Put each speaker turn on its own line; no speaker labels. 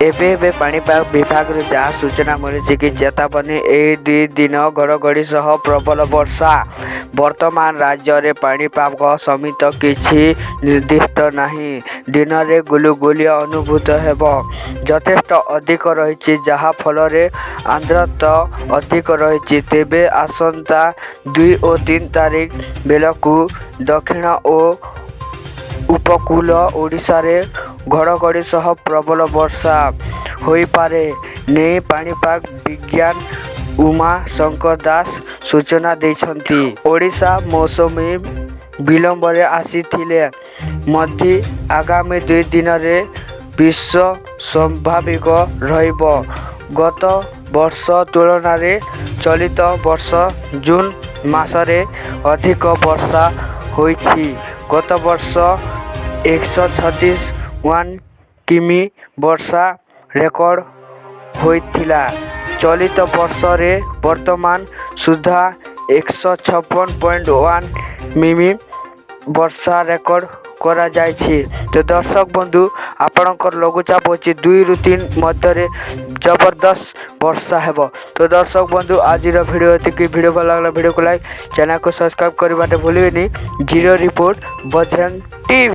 ଏବେ ପାଣିପାଗ ବିଭାଗରୁ ଯାହା ସୂଚନା ମିଳିଛି କି ଚେତାବନୀ ଏହି 2 ଦିନ ଘଡ଼ଘଡ଼ି ସହ ପ୍ରବଳ ବର୍ଷା। ବର୍ତ୍ତମାନ ରାଜ୍ୟରେ ପାଣିପାଗ ସମିତି କିଛି ନିର୍ଦ୍ଦିଷ୍ଟ ନାହିଁ। ଦିନରେ ଗୁଳୁଗୁଳି ଅନୁଭୂତ ହେବ ଯଥେଷ୍ଟ ଅଧିକ ରହିଛି, ଯାହା ଫଳରେ ଆର୍ଦ୍ରତା ଅଧିକ ରହିଛି। ତେବେ ଆସନ୍ତା 2 ଓ 3 ତାରିଖ ବେଳକୁ ଦକ୍ଷିଣ ଓ ଉପକୂଳ ଓଡ଼ିଶାରେ ଘଡ଼ଘଡ଼ି ସହ ପ୍ରବଳ ବର୍ଷା ହୋଇପାରେ ନେଇ ପାଣିପାଗ ବିଜ୍ଞାନ ଉମା ଶଙ୍କର ଦାସ ସୂଚନା ଦେଇଛନ୍ତି। ଓଡ଼ିଶା ମୌସୁମୀ ବିଳମ୍ବରେ ଆସିଥିଲେ ମଧ୍ୟ ଆଗାମୀ 2 ଦିନରେ ବର୍ଷା ସ୍ୱାଭାବିକ ରହିବ। ଗତ ବର୍ଷ ତୁଳନାରେ ଚଳିତ ବର୍ଷ ଜୁନ୍ ମାସରେ ଅଧିକ ବର୍ଷା ହୋଇଛି। ଗତ ବର୍ଷ 136.1 କିମି ବର୍ଷା ରେକର୍ଡ ହୋଇଥିଲା। ଚଳିତ ବର୍ଷରେ ବର୍ତ୍ତମାନ ସୁଦ୍ଧା 156.1 ମିମି ବର୍ଷା ରେକର୍ଡ କରାଯାଇଛି। ତ ଦର୍ଶକ ବନ୍ଧୁ, ଆପଣଙ୍କର ଲଘୁଚାପ ହେଉଛି 2 ରୁ 3 ମଧ୍ୟରେ ଜବରଦସ୍ତ ବର୍ଷା ହେବ। ତ ଦର୍ଶକ ବନ୍ଧୁ, ଆଜିର ଭିଡ଼ିଓ ଏତିକି। ଭିଡ଼ିଓ ଭଲ ଲାଗିଲା ଭିଡ଼ିଓକୁ ଲାଇକ୍, ଚ୍ୟାନେଲକୁ ସବସ୍କ୍ରାଇବ୍ କରିବାଟା ଭୁଲିବେନି। Zero report Bajrang TV.